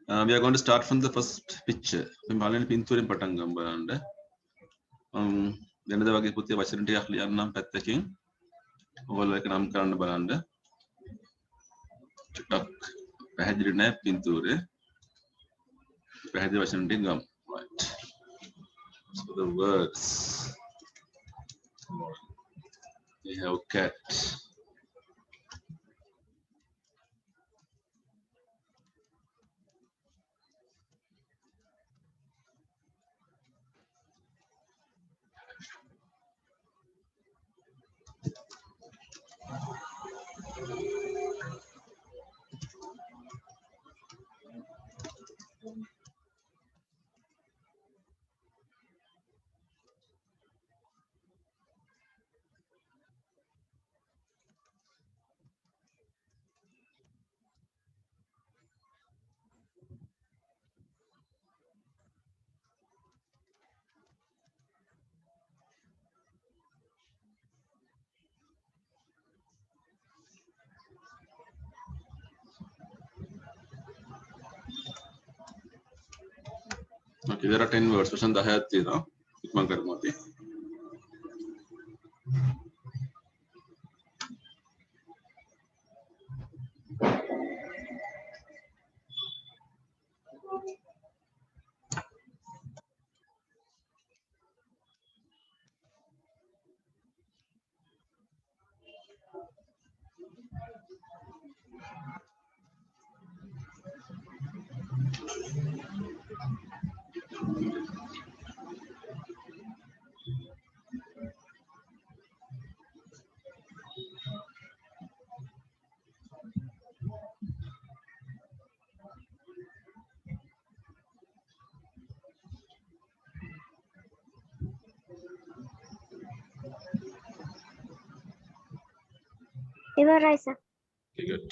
We are going to start from the first picture. We are going to pattern gamba වෙනද වගේ පුතේ වචන ටිකක් ලියන්නම් පැත්තකින්. ඔයගොල්ලෝ ඒක නම් කරන්න බලන්න. ටිකක් පැහැදිලි නැහැ පින්තූරේ. පැහැදිලි වචන ටික ගමු. Right. So the words. We have cat. Okay, there are 10 words. Question 10ක් තියෙනවා. ඉක්මන් කරමු අපි. ඉවරයි sir. Okay, good.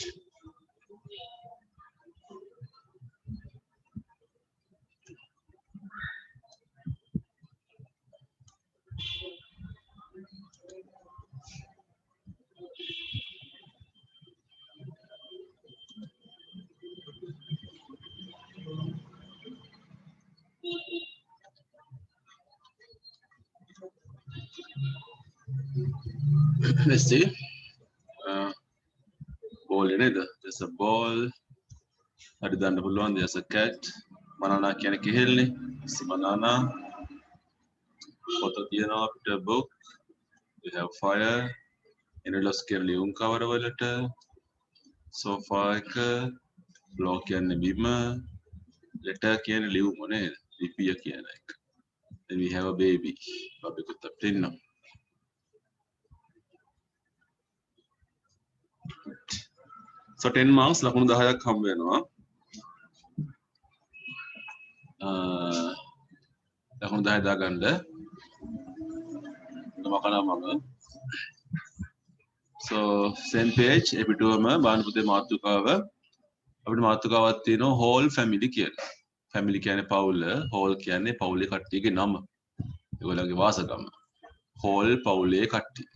Let's see. Ball නේද? There's a ball. හරි දාන්න පුළුවන්. There's a cat. banana කියන්නේ කෙහෙල්නේ. It's a banana. photo තියෙනවා අපිට book. We have fire. එනලස් කියන්නේ ලියුම් කවර වලට. sofa එක. floor කියන්නේ බිම. letter කියන්නේ ලියුම නේද? ලිපිය කියන එක. Then we have a baby. බබෙකුත් අපිට ඉන්නවා. So 10 marks ලකුණු 10ක් හම්බ වෙනවා. ලකුණු 10 දාගන්න. මම So same page එපිටුවම බාන පුතේ මාතෘකාව අපිට මාතෘකාවක් තියෙනවා whole family කියලා. family කියන්නේ පවුල, whole කියන්නේ පවුලේ කට්ටියගේ නම. ඒගොල්ලන්ගේ වාසගම. whole පවුලේ කට්ටිය.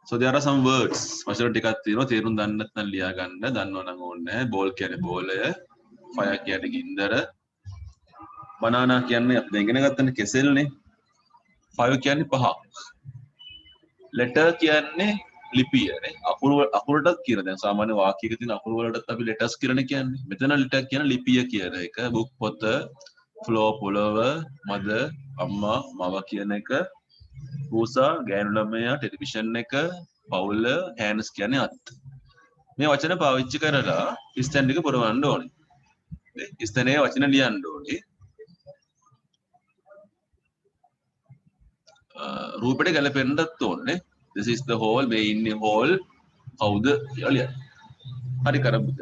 So there are some words. වචන ටිකක් තියෙනවා තේරුම් දන්නේ නැත්නම් ලියා ගන්න. දන්නව නම් ඕනේ නැහැ. ball කියන්නේ බෝලය, fire කියන්නේ ගින්දර, banana කියන්නේ අපි දැන් ඉගෙන ගත්තනේ කෙසෙල්නේ. fire කියන්නේ පහක්. letter කියන්නේ ලිපියනේ. අකුරටත් කියන දැන් සාමාන්‍ය වාක්‍යයක තියෙන අකුරු වලටත් අපි letters කියලානේ කියන්නේ. මෙතන letter කියන ලිපිය කියන එක. book පොත, floor පොළව, mother අම්මා, මව කියන එක. පූසා ගෑනු ළමයා ටෙලිවිෂන් එක පවුල hands කියන්නේ අත් මේ වචන පාවිච්චි කරලා ස්ටැන්ඩ් එක පුරවන්න ඕනේ ස්ථානයේ වචන ලියන්න ඕනේ රූපෙට ගැලපෙන්නත් ඕනේ this is the whole මේ ඉන්නේ whole කවුද කියලා ලියන්න හරි කරමුද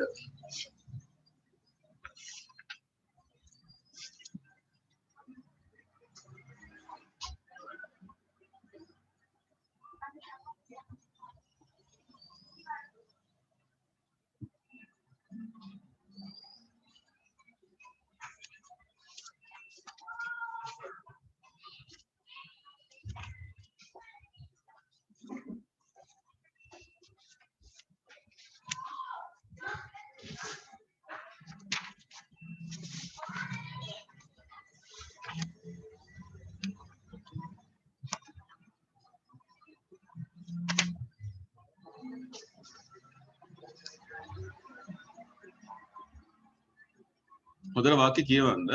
හොඳට වාක්‍ය කියවන්න.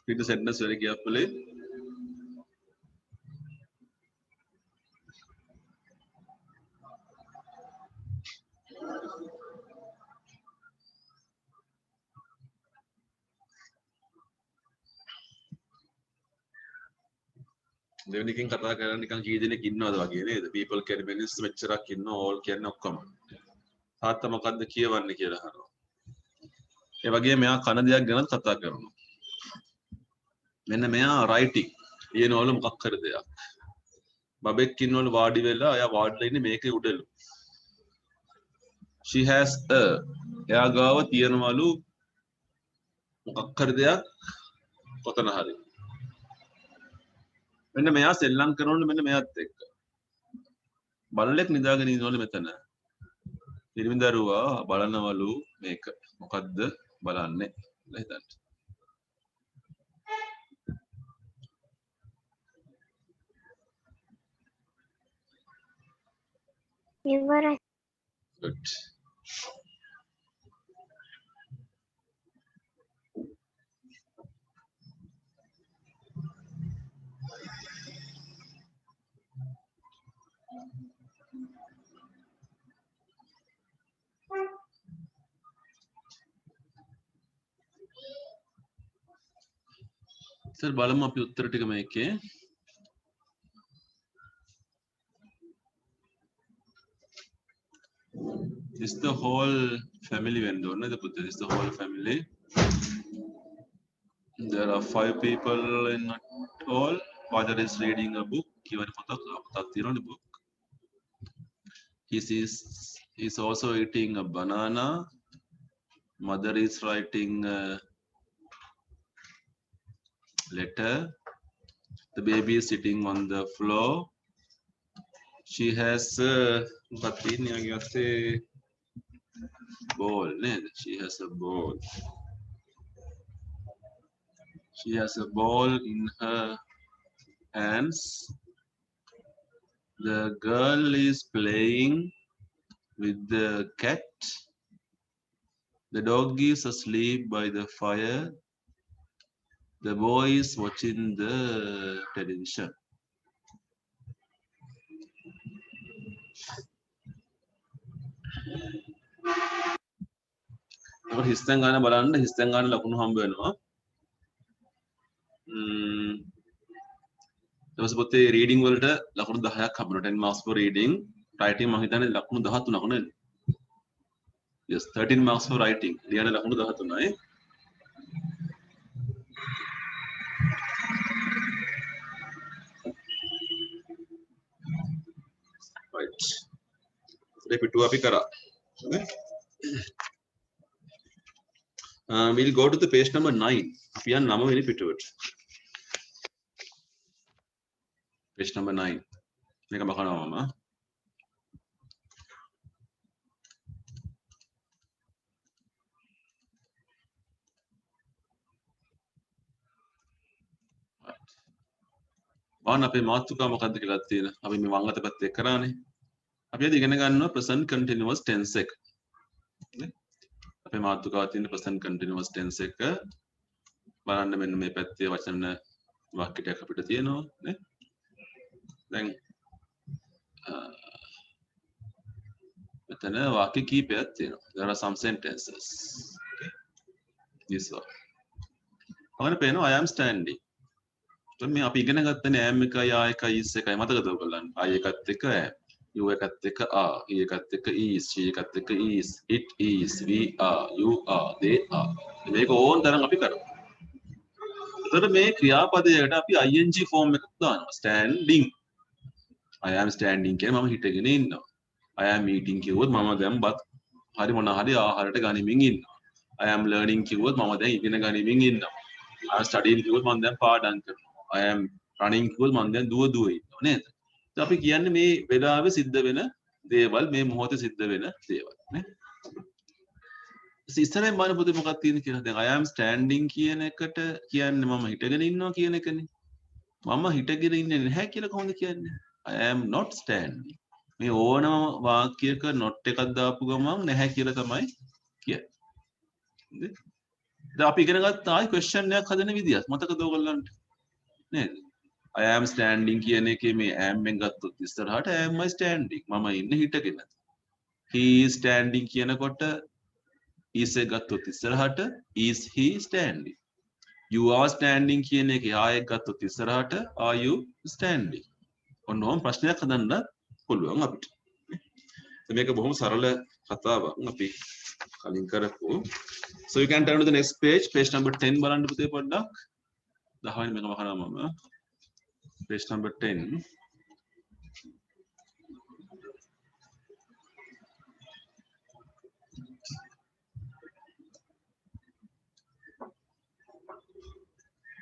read the sentence very carefully. දෙවෙනි එකෙන් කතා කරන්නේ නිකන් කී දෙනෙක් ඉන්නවද වගේ නේද? people can minutes මෙච්චරක් ඉන්නවා all කියන්නේ ඔක්කොම. තාත්තා මොකද්ද කියවන්නේ කියලා අහනවා. ඒ වගේ මෙයා කන දෙයක් ගැන කතා කරනවා. මෙන්න මෙයා writing කියනවලු මොකක් කර දෙයක්. බබෙක් ඉන්නවලු වාඩි වෙලා එයා වාඩිලා ඉන්නේ මේකේ උඩලු. she has a එයා ගාව තියනවලු මොකක් කර දෙයක් කොතන හරි. මෙන්න මෙයා සෙල්ලම් කරනවලු මෙන්න මෙයාත් එක්ක. බල්ලෙක් නිදාගෙන ඉන්නවලු මෙතන. පිරිමිදරුවා බලනවලු මේක මොකද්ද බලන්නේ කියලා හිතන්න. ඉවරයි. good. සර් බලමු අපි උත්තර ටික මේකේ. This the whole family වෙන්න ඕනේ නේද පුතේ? This the whole family. There are 5 people in all. Father is reading a book. කියවන පොතක් තියෙනවනේ book. He's also eating a banana. Mother is writing a letter. The baby is sitting on the floor. She has ball. She has a ball. She has a ball in her hands. The girl is playing with the cat. The dog is asleep by the fire. The boy is watching the television. අපිට හිස්තැන් ගන්න බලන්න හිස්තැන් ගන්න ලකුණු හම්බ වෙනවා. ඊට පස්සේ reading වලට ලකුණු 10ක් හම්බ වෙනවා. 10 marks for reading. writing මම හිතන්නේ ලකුණු 13ක් නේ. yes 13 marks for writing. ලියන්න ලකුණු 13යි. right. ඉතින් පිටුව අපි කරා. okay. We'll go to the page number 9. අපි යන 9 වෙනි පිටුවට. page number 9. මේක මකනවා මම. වාන අපේ මාතෘකාව මොකක්ද කියලා තියෙන. අපි මේ වම් අත පැත්තේ කරානේ. අපි අද ඉගෙන ගන්නවා present continuous tense එක. අපේ මාතෘකාව තියෙන present continuous tense එක බලන්න මෙන්න මේ පැත්තේ වචන වාක්‍ය ටිකක් අපිට තියෙනවා නේ. දැන් මෙතන වාක්‍ය කීපයක් තියෙනවා. there are some sentences. okay. this one. අපිට පේනවා I am standing. දැන් මේ අපි ඉගෙන ගත්තනේ am එකයි are එකයි is එකයි මතකද ඔයගොල්ලන්? I එකත් එක am. You එකත් එක are. He එකත් එක is. She එකත් එක is. It is. We are. You are. They are. මේක ඕන තරම් අපි කරමු. එතකොට මේ ක්‍රියාපදයකට අපි ing form එකක් දානවා. standing. I am standing කියන්නේ මම හිටගෙන ඉන්නවා. I am eating කිව්වොත් මම දැන් බත් හරි මොන හරි ආහාරයට ගනිමින් ඉන්නවා. I am learning කිව්වොත් මම දැන් ඉගෙන ගනිමින් ඉන්නවා. I am studying කිව්වොත් මම දැන් පාඩම් කරනවා. I am running කිව්වොත් මම දැන් දුව ඉන්නවා නේද? ඉතින් අපි කියන්නේ මේ වෙලාවේ සිද්ධ වෙන දේවල් මේ මොහොතේ සිද්ධ වෙන දේවල් නේ. ඉස්සරහින් බලන්න පොතේ මොකක්ද තියෙන්නේ කියලා. දැන් I am standing කියන එකට කියන්නේ මම හිටගෙන ඉන්නවා කියන එකනේ. මම හිටගෙන ඉන්නේ නැහැ කියලා කොහොමද කියන්නේ? I am not standing. මේ ඕනම වාක්‍යයක not එකක් දාපු ගමන් නැහැ කියලා තමයි කියන්නේ. දැන් අපි ඉගෙන ගත්ත ආයි ක්වෙස්චන් එකක් හදන විදියත් මතකද ඔයගොල්ලන්ට නේද? I am standing කියන එකේ මේ am එකෙන් ගත්තොත් ඉස්සරහට am I standing මම ඉන්නේ හිටගෙන. He is standing කියනකොට is එක ගත්තොත් ඉස්සරහට is he standing. You are standing කියන එකේ ආයෙත් ගත්තොත් ඉස්සරහට are you standing. ඔන්නෝම ප්‍රශ්නයක් හදන්න පුළුවන් අපිට. මේක බොහොම සරල කතාවක් අපි කලින් කරපු. So you can turn to the next page, page number 10 බලන්න පුතේ පොඩ්ඩක්. 10 වෙනි මේක වහනවා මම. Page number 10.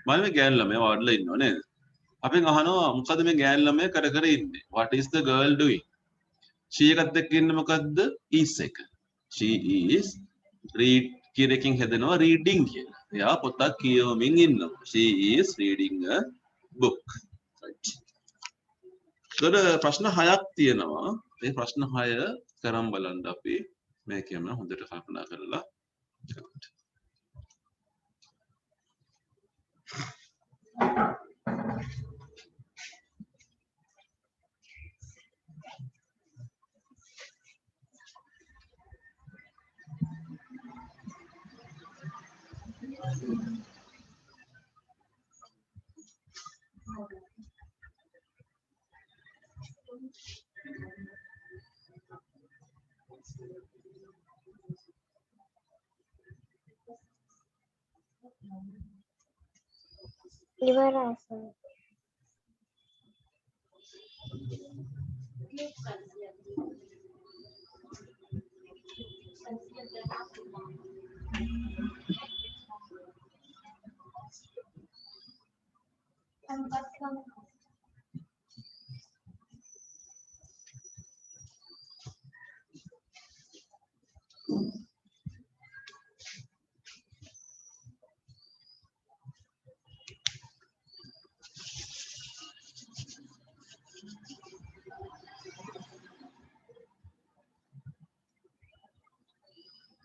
මම මේ ගෑනු ළමයා වාඩිලා ඉන්නව නේද? අපෙන් අහනවා මොකද මේ ගෑනු ළමයා කර කර ඉන්නේ? What is the girl doing? She එකත් එක්ක ඉන්නේ මොකද්ද? is එක. She is read කියන එකෙන් හැදෙනවා reading කියලා. එයා පොතක් කියවමින් ඉන්නවා. She is reading a book. Right. ඒතර ප්‍රශ්න 6ක් තියෙනවා. මේ ප්‍රශ්න 6 කරන් බලන්න අපි මේකෙම හොඳට කල්පනා කරලා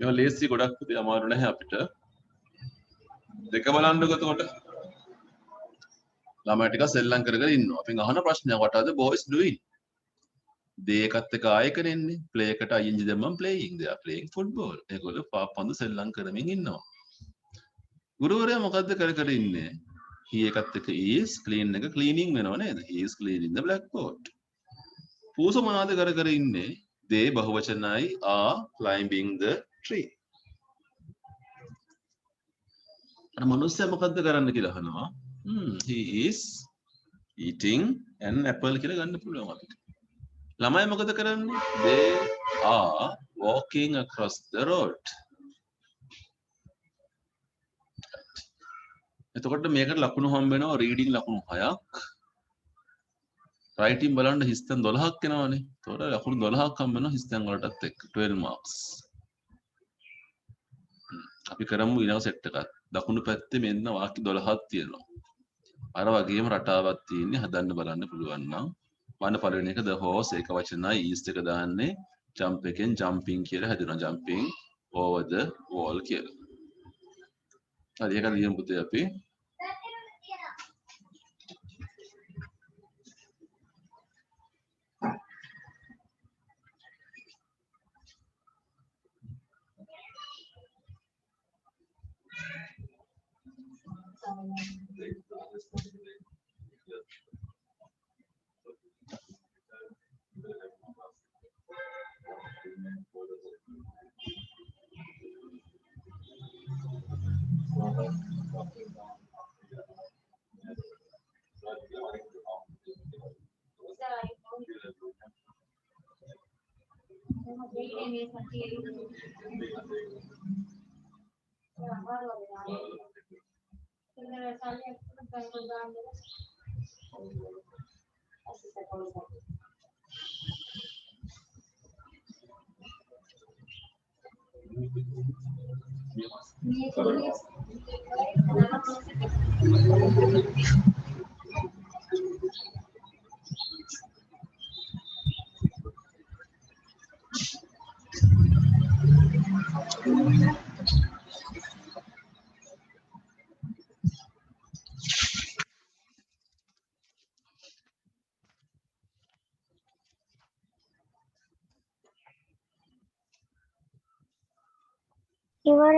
මේවා ලේසි ගොඩක් පුතේ අමාරු නැහැ අපිට. දෙක බලන්නකො එතකොට. ළමයි ටික සෙල්ලම් කර කර ඉන්නවා. අපෙන් අහන ප්‍රශ්නයක් what are the boys doing? they එකත් එක ආයකන එන්නේ. play එකට ing දැම්මම playing. they are playing football. ඒගොල්ලෝ පන්දු සෙල්ලම් කරමින් ඉන්නවා. ගුරුවරයා මොකද්ද කර කර ඉන්නේ? he එකත් එක is clean එක cleaning වෙනව නේද? he is cleaning the blackboard. පූස මොනවද කර කර ඉන්නේ? they බහුවචනයි are climbing the tree. අර මනුස්සයා මොකද්ද කරන්න කියලා අහනවා. he is eating an apple කියලා ගන්න පුළුවන් අපිට. ළමයි මොකද කරන්නේ? they are walking across the road. එතකොට මේකට ලකුණු හම්බ වෙනවා රීඩින් ලකුණු 6ක්. රයිටින් බලන්න හිස්තැන් 12ක් එනවනේ. ඒතකොට ලකුණු 12ක් හම්බ වෙනවා හිස්තැන් වලටත් එක්ක 12 marks. අපි කරමු ඊළඟ සෙට් එකක්. දකුණු පැත්තේ මෙන්න වාක්‍ය 12ක් තියෙනවා. අර වගේම රටාවක් තියෙන්නේ හදන්න බලන්න පුළුවන් නම් වන්න පළවෙනි එක the horse ඒක වචනයි is එක දාන්නේ jump එකෙන් jumping කියලා හැදුණා jumping over the wall කියලා. හරි ඒක ලියමු පුතේ අපි.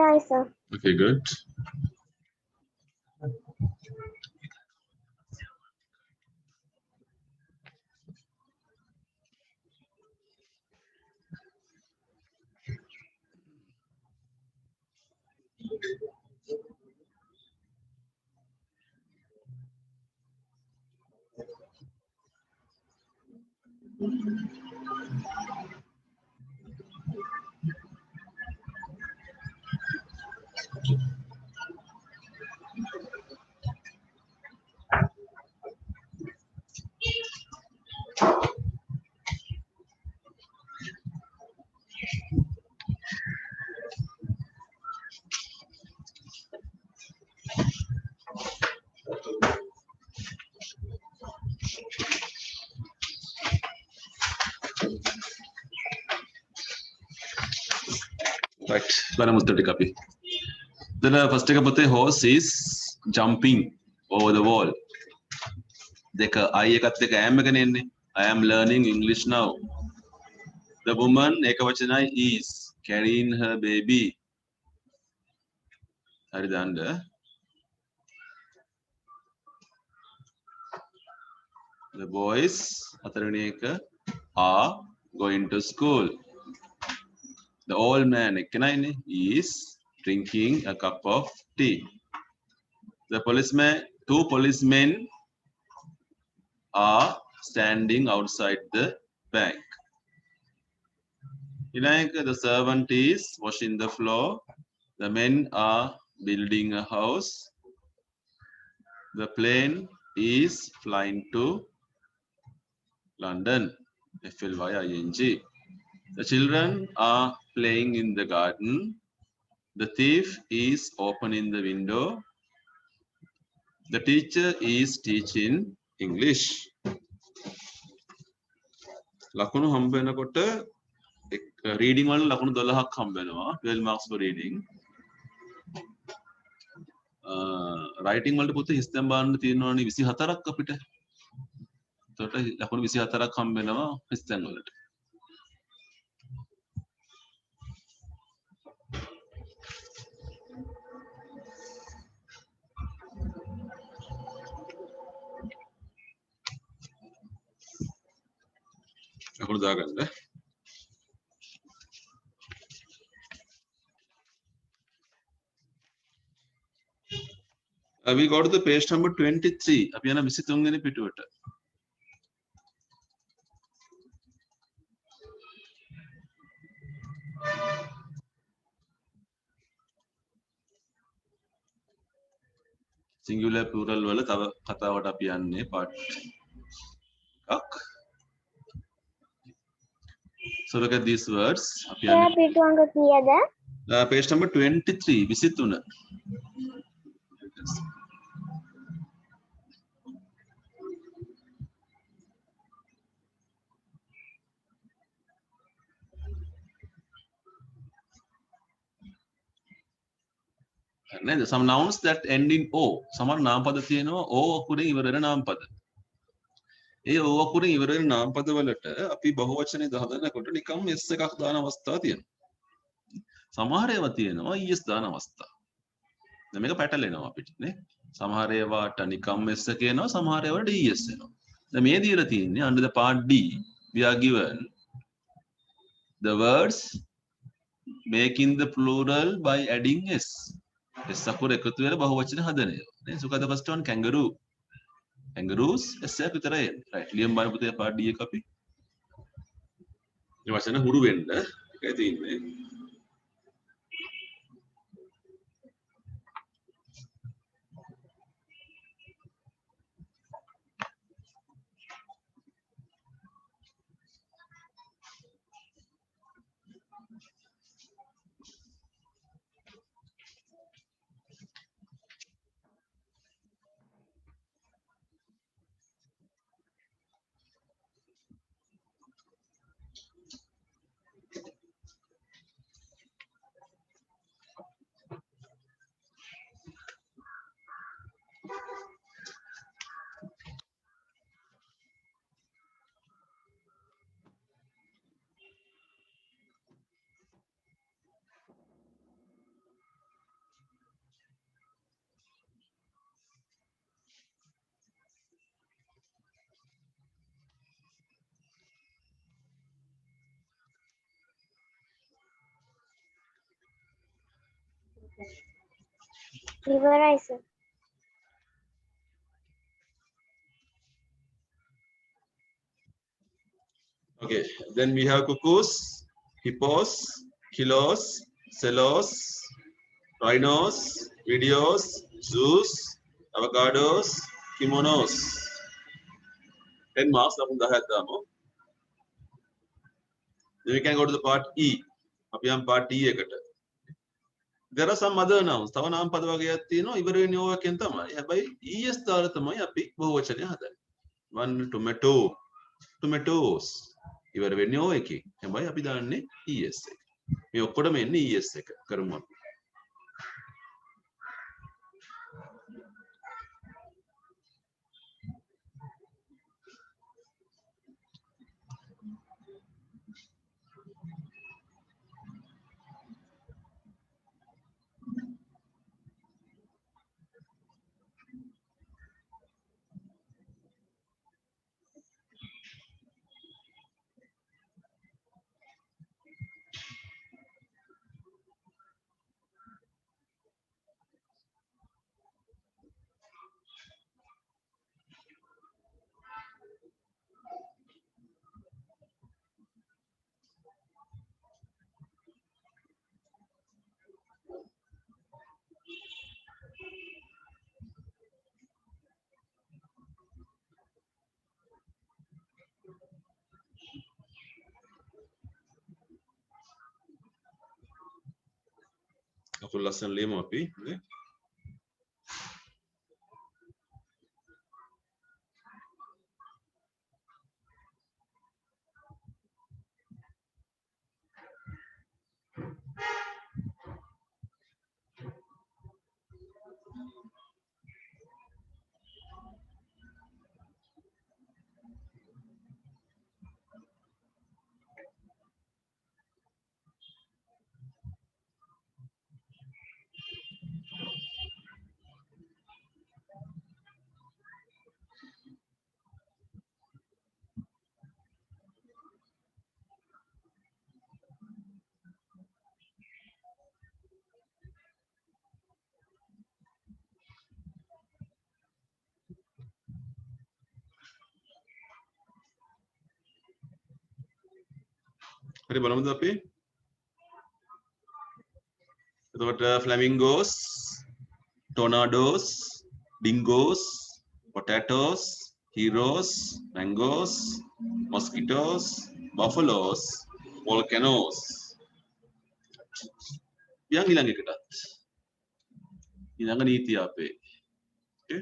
Aye, sir. Okay, good. Right. Bara muttati copy. Then first එක පොතේ horse is jumping over the wall. දෙක I එකත් එක am එකනේ එන්නේ. I am learning English now. The woman එක වචනයි is carrying her baby. හරිද අන්න? The boys හතරවෙනි එක are going to school. The old man එකනයිනේ is drinking a cup of tea. The policeman, two policemen are standing outside the bank. The servant is washing the floor. The men are building a house. The plane is flying to London. FLYING. The children are playing in the garden. The thief is opening the window. The teacher is teaching English. ලකුණු හම්බ වෙනකොට reading වල ලකුණු 12ක් හම්බ වෙනවා 12 marks for reading. Writing වලට පුතේ හිස්තැන් බාන්න තියෙනවානේ 24ක් අපිට. එතකොට ලකුණු 24ක් හම්බ වෙනවා හිස්තැන් වලට. ලකුණු දාගන්න. We go to the page number 23. අපි යන 23 වෙනි පිටුවට. singular plural වල තව කතාවට අපි යන්නේ part එකක්. So look at these words. අපි Sir, යන්නේ පිටු අංක කීයද? page number 23 23. නේද? Some nouns that end in o. සමහර නාම පද තියෙනවා o අකුරෙන් ඉවර වෙන නාම පද. ඒ o අකුරෙන් ඉවර වෙන නාම පද වලට අපි බහුවචනේ හදනකොට නිකම් s එකක් දාන අවස්ථා තියෙනවා. සමහර ඒවා තියෙනවා es දාන අවස්ථා. දැන් මේක පැටලෙනවා අපිට නේ. සමහර ඒවාට නිකම් s කියනවා සමහර ඒවාට es එනවා. දැන් මේ දීලා තියෙන්නේ under the part D we are given the words making the plural by adding s. s අකුර එකතු වෙලා බහුවචන හදන ඒවා. නේ so the first one kangaroo. Kangaroos s එක විතරයි එන්නේ. right ලියමු බලමු පුතේ part D එක අපි. මේ වචන හුරු වෙන්න එකයි තියෙන්නේ. ඉවරයි sir. Okay, then we have cuckoos, hippos, kilos, celos, rhinos, videos, zoos, avocados, kimonos. 10 marks අපි 10ක් දාමු. Then we can go to the part E. අපි යම් part E එකට. There are some other nouns. තව නාම පද වර්ගයක් තියෙනවා ඉවර වෙන්නේ ඕවා එකෙන් තමයි. හැබැයි es දාලා තමයි අපි බහුවචනය හදන්නේ. One tomato, tomatoes. ඉවර වෙන්නේ ඕවා එකකින්. හැබැයි අපි දාන්නේ es එක. මේ ඔක්කොටම එන්නේ es එක. කරමු අපි. අකුරු ලස්සන ලියමු අපි. නේ? හරි බලමුද අපි? එතකොට flamingos, tornadoes, dingoes, potatoes, heroes, mangoes, mosquitoes, buffaloes, volcanoes. ඊළඟ එකටත්. ඊළඟ නීතිය අපේ. Okay.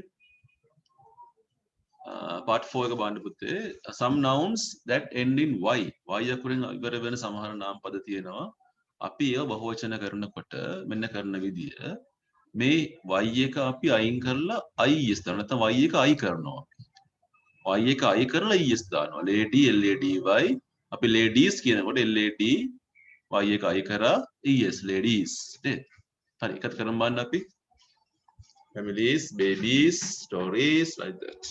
Part 4 එක බලන්න පුතේ. Some nouns that end in y. y අකුරෙන් ඉවර වෙන සමහර නාම පද තියෙනවා. අපි ඒව බහුවචන කරනකොට මෙන්න කරන විදිය මේ y එක අපි අයින් කරලා is දානවා. නැත්නම් y එක i කරනවා. y එක i කරලා es දානවා. lady lady y අපි ladies කියනකොට lad y එක i කරා es ladies. නේද? හරි එකත් කරමු බලන්න අපි. families, babies, stories like that.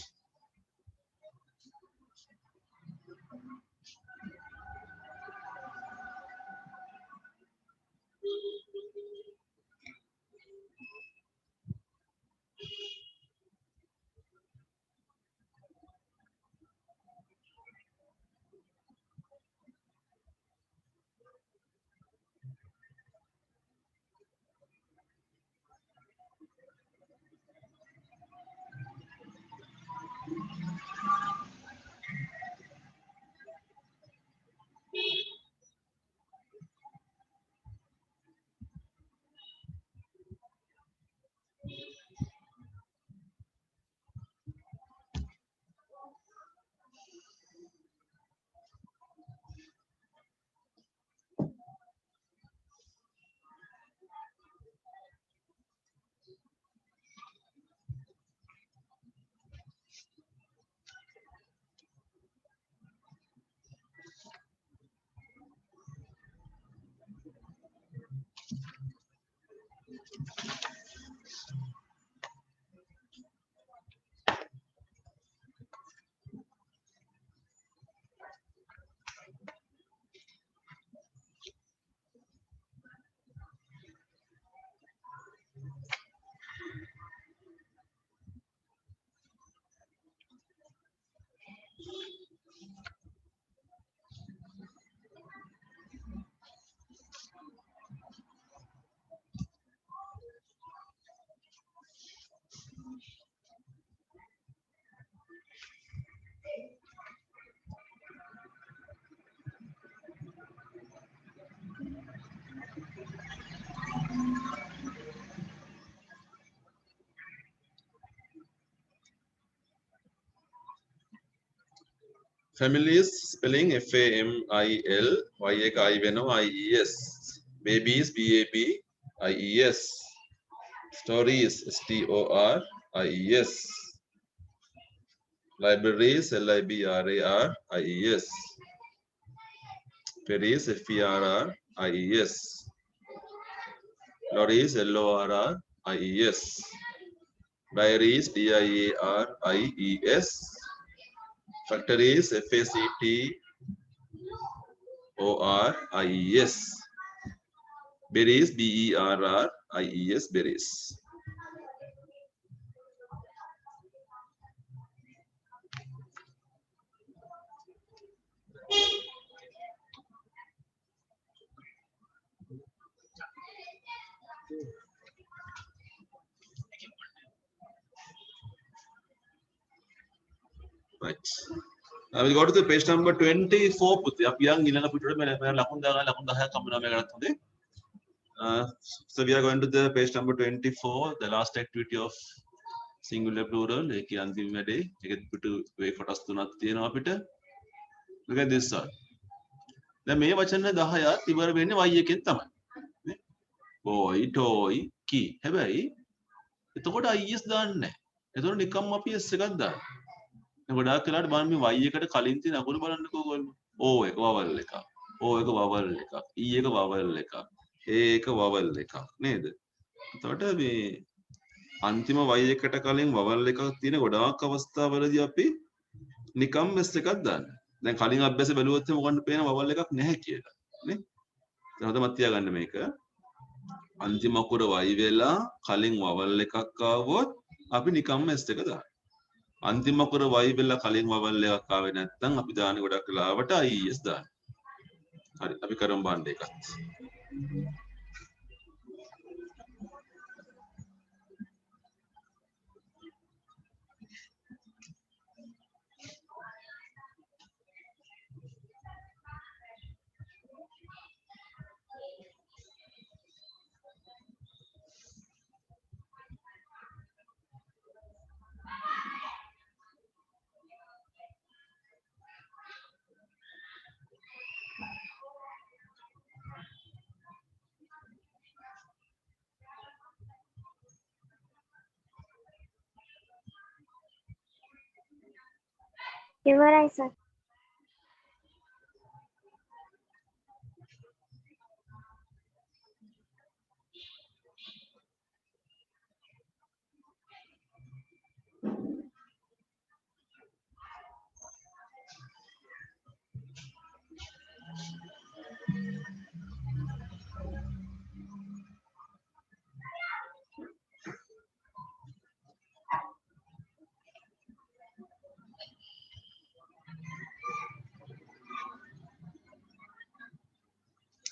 Families spelling FAMIL, Y එක I වෙනවා IES. Babies BABIES. Stories STORIES. Libraries LIBRARIES. Ferries FERRIES. Lorries LORRIES. Diaries DIARIES. Factories FACTORIES. Berries BERRIES. Berries. Right. We go to the page number 24 පුතේ. අපි යන් ඊළඟ පිටුවට මේ ලකුණු දාගන්න ලකුණු 10ක් හම්බුනා මේ ගණන් හොඳේ. So we are going to the page number 24, the last activity of singular plural. ඒකේ අන්තිම වැඩේ. ඒකෙත් පිටු වේ කොටස් තුනක් තියෙනවා අපිට. Look at this one. දැන් මේ වචන 10ක් ඉවර වෙන්නේ y එකෙන් තමයි. නේ? boy, toy, key. හැබැයි එතකොට is දාන්නේ නැහැ. එතකොට නිකම්ම අපි s එකක් දානවා. ගොඩාක් වෙලාවට බලන්න මේ y එකට කලින් තියෙන අකුරු බලන්නකෝ ඔයගොල්ලෝ. o එක vowel එකක්. o එක vowel එකක්. e එක vowel එකක්. a එක vowel එකක් නේද? එතකොට මේ අන්තිම y එකට කලින් vowel එකක් තියෙන ගොඩාක් අවස්ථාවලදී අපි නිකම් s එකක් දානවා. දැන් කලින් අභ්‍යාස බැලුවොත් මොකක්ද පේන vowel එකක් නැහැ කියලා. නේ? දැන් හොඳ මත් තියාගන්න මේක. අන්තිම අකුර y වෙලා කලින් vowel එකක් ආවොත් අපි නිකම්ම s එක දානවා. අන්තිම අකුර y වෙලා කලින් vowel එකක් ආවේ නැත්නම් අපි දාන්නේ ගොඩක් වෙලාවට ies දානවා. හරි අපි කරමු බණ්ඩ එකත්. ඉවරයි sir.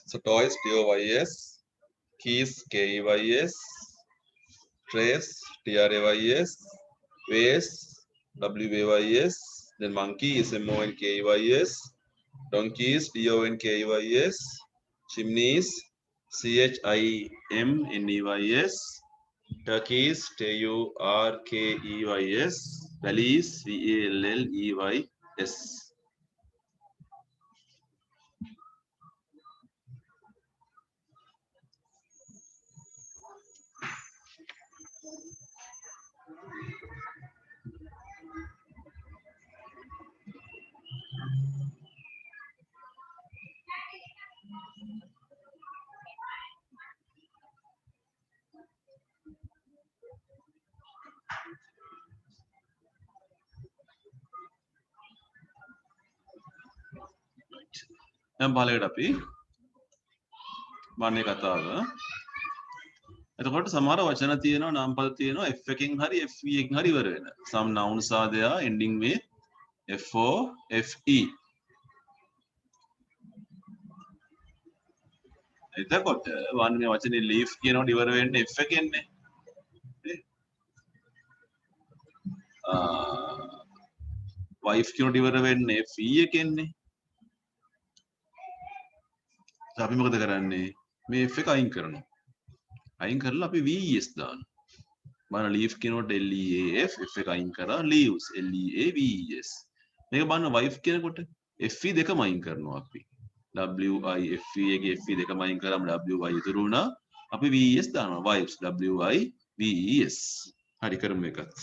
So toys TOYS, keys KEYS, trays TRAYS, ways WAYS, then monkey is MONKEYS, donkeys DONKEYS, chimneys CHIMNEYS, turkeys TURKEYS, valleys VALLEYS. දැන් බලයකට අපි වන්නේ කතාව. එතකොට සමහර වචන තියෙනවා නම් පද තියෙනවා f එකෙන් හරි fe එකෙන් හරි ඉවර වෙන. Some nouns are there ending with fo fe. එතකොට වන්නේ මේ වචනේ leaf කියනකොට ඉවර වෙන්නේ f එකෙන්නේ. wife කියනකොට ඉවර වෙන්නේ fe එකෙන්නේ. අපි මොකද කරන්නේ මේ f එක අයින් කරනවා අයින් කරලා අපි ves දානවා බලන්න leaf කියනකොට leaf f එක අයින් කරා leaves leaves මේක බලන්න wife කියනකොට FE දෙකම අයින් කරනවා අපි. WIFE එකේ FE දෙකම අයින් කරාම WY ඉතුරු වුණා. අපි VES දානවා. wives WIVES. හරි කරමු එකත්.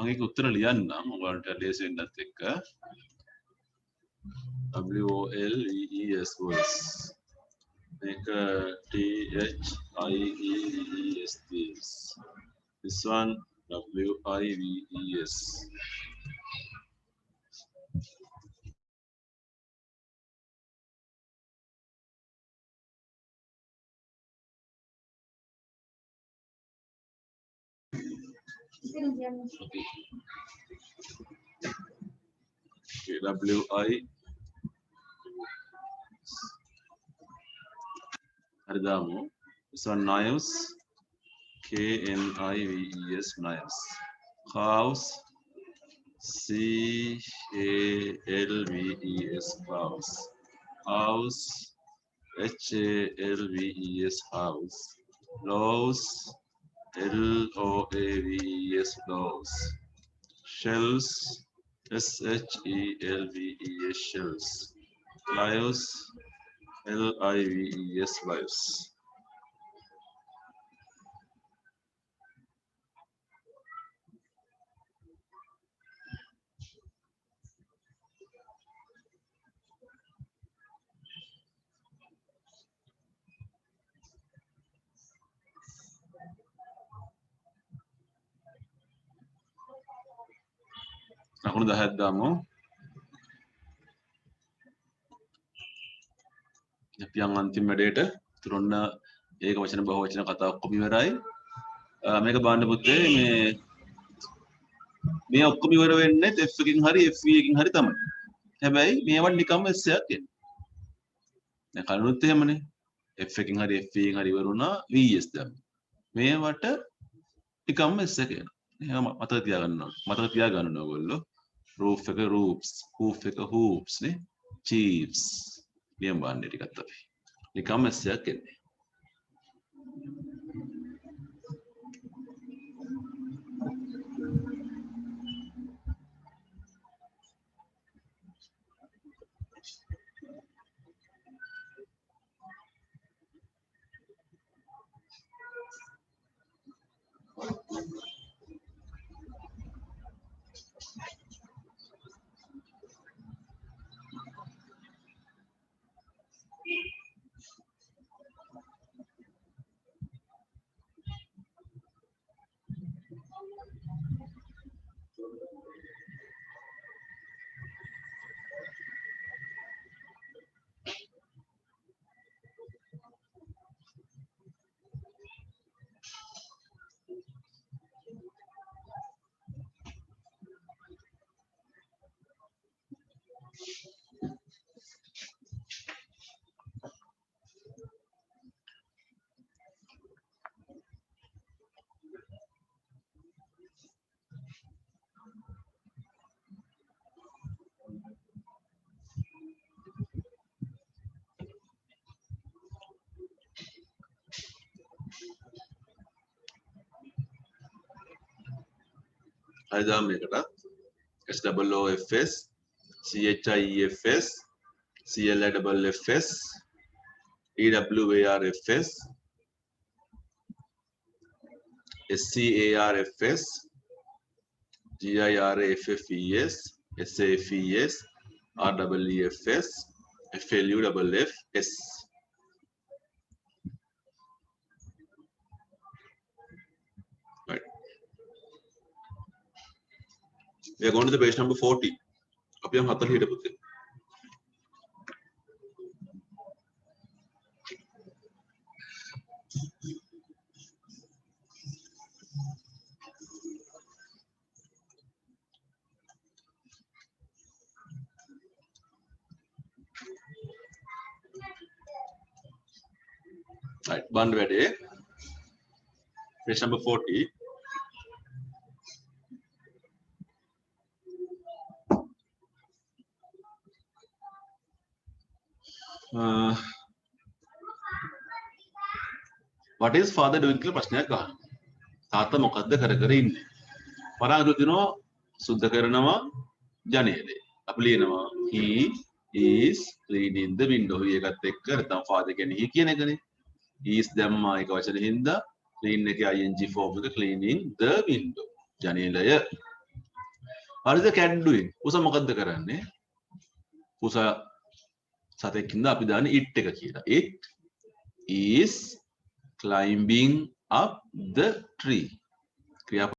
මම ඒක උත්තර ලියන්නම් ඔයාලට ලේසි වෙන්නත් එක්ක. WOLVES voice. මේක THIEES thieves. This one WIVES. Okay, WI හරි දාමු. This one knives. KNIVES knives. Cows. CALVES cows. House. HALVES house. Loaves. LOAVES loaves. Shells. SHELVES shells. Lives. LIVES lives. ලකුණු 10ක් දාමු. අපි යන් අන්තිම වැඩේට. තුරොන්න ඒක වචන බහුව වචන කතා ඔක්කොම ඉවරයි. මේක බලන්න පුතේ මේ ඔක්කොම ඉවර වෙන්නේ F එකකින් හරි FE එකකින් හරි තමයි. හැබැයි මේවට නිකම්ම S එකක් එන්නේ. දැන් කලිනුත් එහෙමනේ. F එකකින් හරි FE එකකින් හරි ඉවර වුණා VS දැම්ම. මේවට නිකම්ම S එක එනවා. එහෙනම් මතක තියාගන්න ඕනේ. මතක තියාගන්න ඕගොල්ලෝ. roof එක roofs, hoof එක hoops නේ. chiefs. නියම බාන්නේ ටිකත් අපි. නිකම්ම S එකක් එන්නේ. හරි දාම මේකට SOOFS CHIEFS CLIFFS EWARFS SCARFS GIRAFFES SAFES REEFS FLUFFS. Right. We are going to the page number 40. අපි යම් 40 හිට පුතේ. Right, බණ්ඩ වැඩේ. Page number 40. What is father doing කියලා ප්‍රශ්නයක් අහනවා. තාත්තා මොකද්ද කර කර ඉන්නේ? පරාගල දිනවා සුද්ධ කරනවා ජනේලේ. අපි ලියනවා he is cleaning the window. ඒකත් එක්ක නැත්නම් father කියන්නේ he කියන එකනේ. he is දැම්මා එක වචනේ හින්දා clean එකේ ing form එක cleaning the window. ජනේලය. What is the cat doing? පුසා මොකද්ද කරන්නේ? පුසා සතෙක් හින්දා අපි දාන්නේ it එක කියලා. It is climbing up the tree.